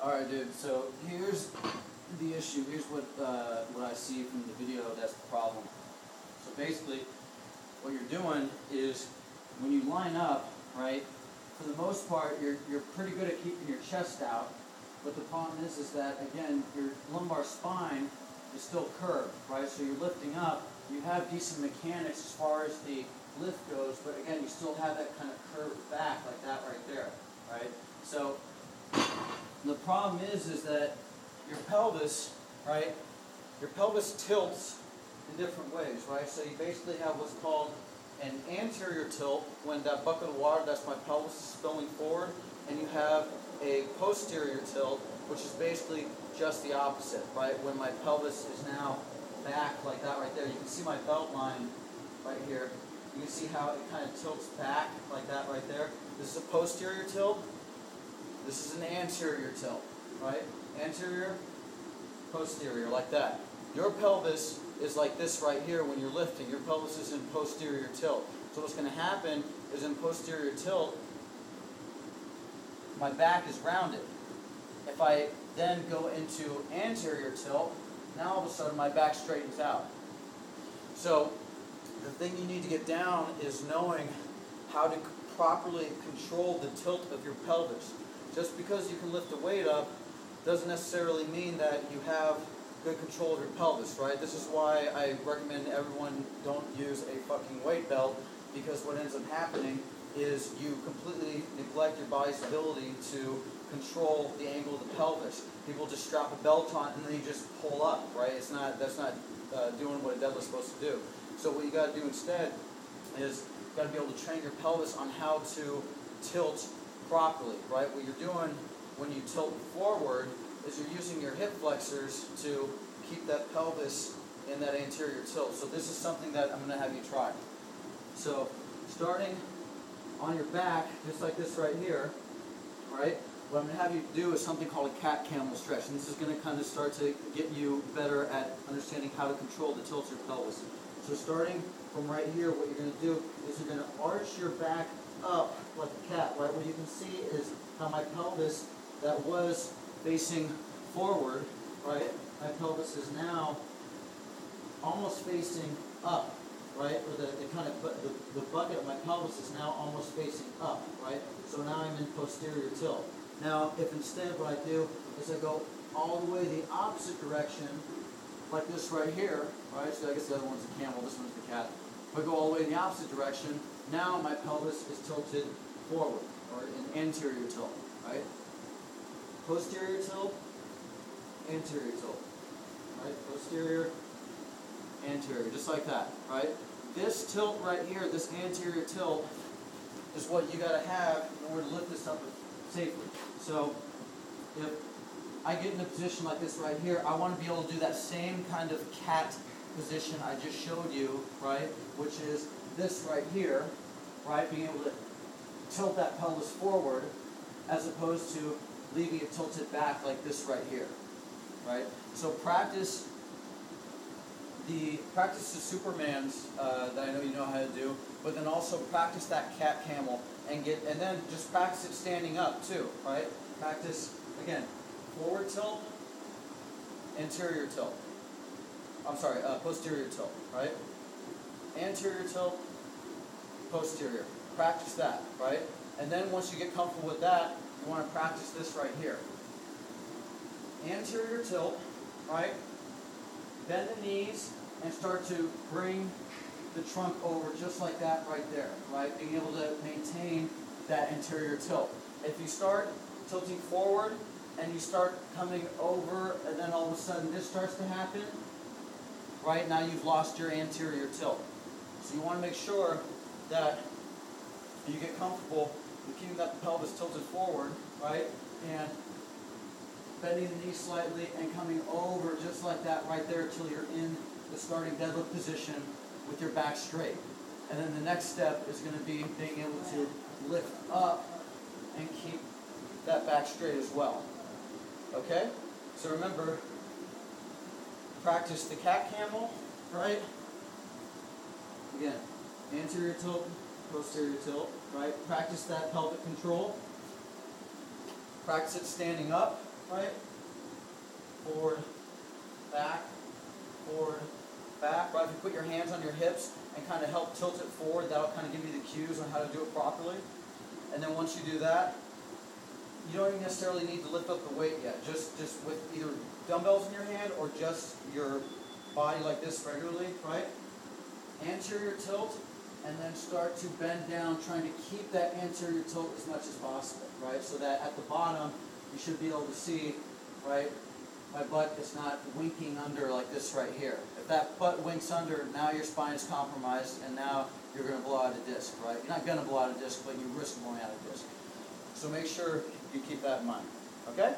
Alright, dude, so here's the issue. Here's what I see from the video that's the problem. So basically, what you're doing is when you line up, right, for the most part, you're pretty good at keeping your chest out, but the problem is that, again, your lumbar spine is still curved, right? So you're lifting up, you have decent mechanics as far as the lift goes, but again, you still have that kind of curved back like that right there, right? So the problem is that your pelvis, right, your pelvis tilts in different ways, right? So you basically have what's called an anterior tilt when that bucket of water, that's my pelvis, is spilling forward, and you have a posterior tilt, which is basically just the opposite, right? When my pelvis is now back like that right there. You can see my belt line right here. You can see how it kind of tilts back like that right there. This is a posterior tilt. This is an anterior tilt, right? Anterior, posterior, like that. Your pelvis is like this right here when you're lifting. Your pelvis is in posterior tilt. So what's going to happen is in posterior tilt, my back is rounded. If I then go into anterior tilt, now all of a sudden my back straightens out. So the thing you need to get down is knowing how to properly control the tilt of your pelvis. Just because you can lift a weight up doesn't necessarily mean that you have good control of your pelvis, right? This is why I recommend everyone don't use a fucking weight belt, because what ends up happening is you completely neglect your body's ability to control the angle of the pelvis. People just strap a belt on and then you just pull up, right? That's not doing what a deadlift's supposed to do. So what you got to do instead is you got to be able to train your pelvis on how to tilt properly, right? What you're doing when you tilt forward is you're using your hip flexors to keep that pelvis in that anterior tilt. So this is something that I'm going to have you try. So starting on your back, just like this right here, right? What I'm going to have you do is something called a cat-camel stretch. And this is going to kind of start to get you better at understanding how to control the tilt of your pelvis. So starting from right here, what you're going to do is you're going to arch your back up like a cat, right? What you can see is how my pelvis that was facing forward, right? My pelvis is now almost facing up, right? Or the bucket of my pelvis is now almost facing up, right? So now I'm in posterior tilt. Now, if instead what I do is I go all the way the opposite direction, like this right here, right? So I guess the other one's the camel, this one's the cat. If I go all the way in the opposite direction, now my pelvis is tilted forward, or in anterior tilt, right? Posterior tilt, anterior tilt, right? Posterior, anterior, just like that, right? This tilt right here, this anterior tilt, is what you got to have in order to lift this up safely. So if I get in a position like this right here, I want to be able to do that same kind of cat position I just showed you, right? Which is this right here, right? Being able to tilt that pelvis forward as opposed to leaving it tilted back like this right here, right? So practice the Supermans that I know you know how to do, but then also practice that cat camel and then just practice it standing up too, right? Practice again, forward tilt, anterior tilt. I'm sorry, posterior tilt, right? Anterior tilt, posterior. Practice that, right? And then once you get comfortable with that, you want to practice this right here. Anterior tilt, right? Bend the knees and start to bring the trunk over just like that right there, right? Being able to maintain that anterior tilt. If you start tilting forward and you start coming over and then all of a sudden this starts to happen, right? Now you've lost your anterior tilt. So you want to make sure that you get comfortable with keeping that pelvis tilted forward, right? And bending the knee slightly and coming over just like that right there until you're in the starting deadlift position with your back straight. And then the next step is going to be being able to lift up and keep that back straight as well. Okay? So remember, practice the cat camel, right? Again, anterior tilt, posterior tilt, right? Practice that pelvic control. Practice it standing up, right? Forward, back, forward, back, right? If you put your hands on your hips and kind of help tilt it forward, that'll kind of give you the cues on how to do it properly. And then once you do that, you don't even necessarily need to lift up the weight yet. Just with either dumbbells in your hand or just your body like this regularly, right? Anterior tilt, and then start to bend down, trying to keep that anterior tilt as much as possible, right? So that at the bottom, you should be able to see, right, my butt is not winking under like this right here. If that butt winks under, now your spine is compromised, and now you're going to blow out a disc, right? You're not going to blow out a disc, but you risk blowing out a disc. So make sure you keep that in mind, okay?